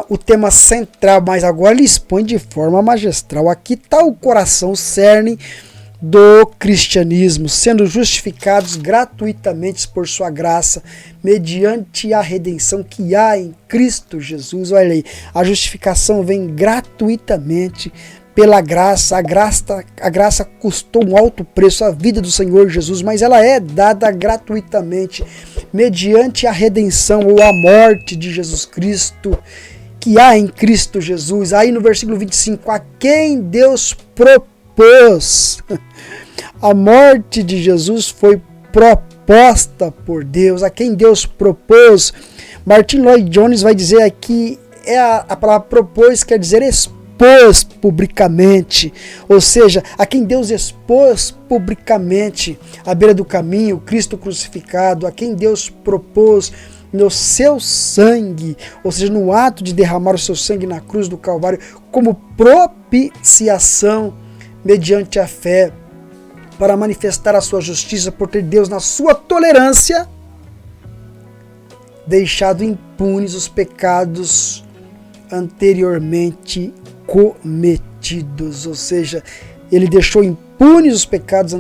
o tema central, mas agora ele expõe de forma magistral. Aqui está o coração, o cerne do cristianismo, sendo justificados gratuitamente por sua graça, mediante a redenção que há em Cristo Jesus. Olha aí, a justificação vem gratuitamente pela graça. A graça custou um alto preço, a vida do Senhor Jesus, mas ela é dada gratuitamente, mediante a redenção ou a morte de Jesus Cristo, que há em Cristo Jesus. Aí no versículo 25, a quem Deus propôs. A morte de Jesus foi proposta por Deus, a quem Deus propôs. Martin Lloyd Jones vai dizer aqui, a palavra propôs quer dizer expôs publicamente, ou seja, a quem Deus expôs publicamente à beira do caminho, Cristo crucificado, a quem Deus propôs no seu sangue, ou seja, no ato de derramar o seu sangue na cruz do Calvário, como propiciação mediante a fé, para manifestar a sua justiça por ter Deus, na sua tolerância, deixado impunes os pecados anteriormente cometidos. Ou seja, ele deixou impunes os pecados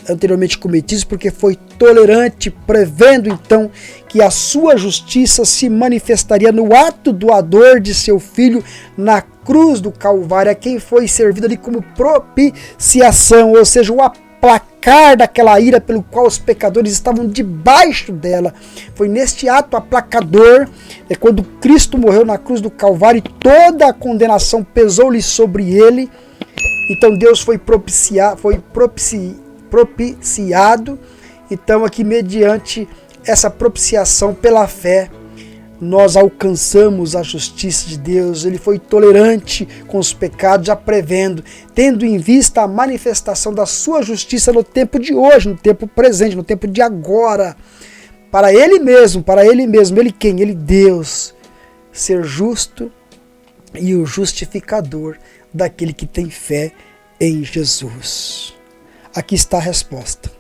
anteriormente cometidos porque foi tolerante, prevendo então que a sua justiça se manifestaria no ato doador de seu Filho na cruz do Calvário, a quem foi servido ali como propiciação, ou seja, o aplacar daquela ira pelo qual os pecadores estavam debaixo dela. Foi neste ato aplacador, quando Cristo morreu na cruz do Calvário e toda a condenação pesou-lhe sobre ele. Então Deus foi propiciado. Então aqui, mediante essa propiciação pela fé, nós alcançamos a justiça de Deus. Ele foi tolerante com os pecados, já prevendo, tendo em vista a manifestação da sua justiça no tempo de hoje, no tempo presente, no tempo de agora, para Ele mesmo, Ele quem? Ele Deus, ser justo e o justificador daquele que tem fé em Jesus. Aqui está a resposta.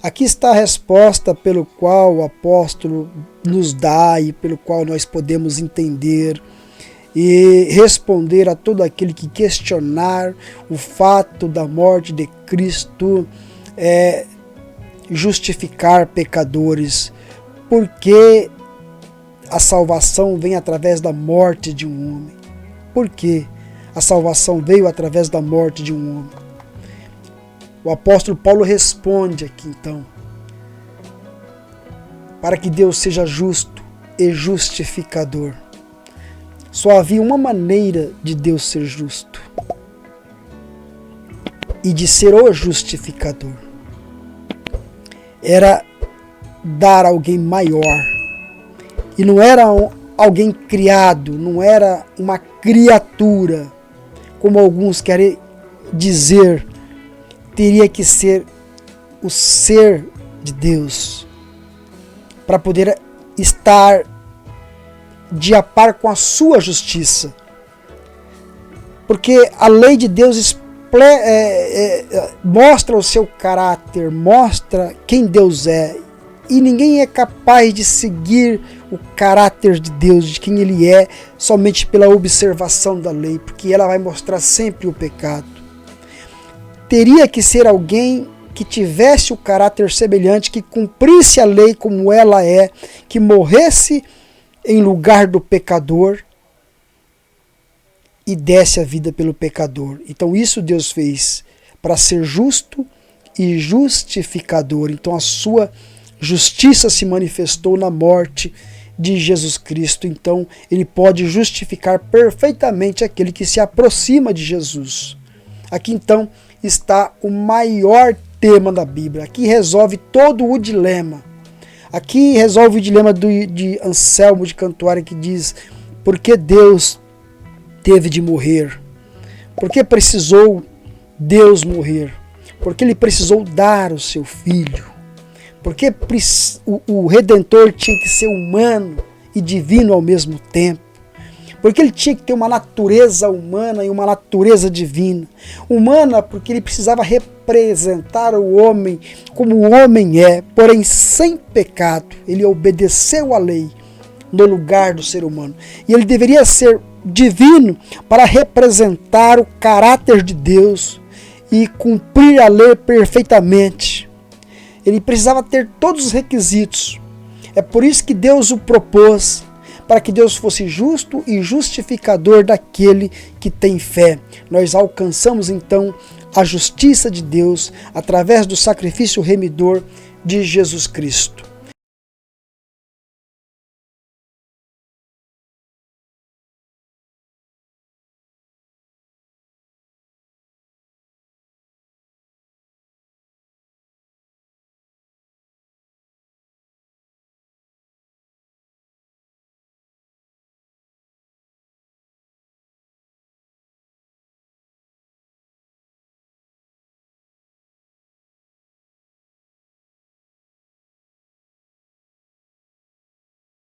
Aqui está a resposta pelo qual o apóstolo nos dá e pelo qual nós podemos entender e responder a todo aquele que questionar o fato da morte de Cristo, justificar pecadores, porque a salvação vem através da morte de um homem. Por que a salvação veio através da morte de um homem? O apóstolo Paulo responde aqui então, para que Deus seja justo e justificador. Só havia uma maneira de Deus ser justo e de ser o justificador. Era dar alguém maior. E não era alguém criado, não era uma criatura, como alguns querem dizer. Teria que ser o ser de Deus para poder estar de a par com a sua justiça. Porque a lei de Deus mostra o seu caráter, mostra quem Deus é. E ninguém é capaz de seguir o caráter de Deus, de quem Ele é, somente pela observação da lei, porque ela vai mostrar sempre o pecado. Teria que ser alguém que tivesse o caráter semelhante, que cumprisse a lei como ela é, que morresse em lugar do pecador e desse a vida pelo pecador. Então isso Deus fez para ser justo e justificador. Então a sua justiça se manifestou na morte de Jesus Cristo. Então Ele pode justificar perfeitamente aquele que se aproxima de Jesus. Aqui então está o maior tema da Bíblia. Aqui resolve todo o dilema. Aqui resolve o dilema de Anselmo de Cantuária, que diz: por que Deus teve de morrer? Por que precisou Deus morrer? Porque Ele precisou dar o seu Filho. Porque o Redentor tinha que ser humano e divino ao mesmo tempo. Porque Ele tinha que ter uma natureza humana e uma natureza divina. Humana porque Ele precisava representar o homem como o homem é, porém sem pecado. Ele obedeceu à lei no lugar do ser humano. E ele deveria ser divino para representar o caráter de Deus e cumprir a lei perfeitamente. Ele precisava ter todos os requisitos. É por isso que Deus o propôs, para que Deus fosse justo e justificador daquele que tem fé. Nós alcançamos então a justiça de Deus através do sacrifício remidor de Jesus Cristo.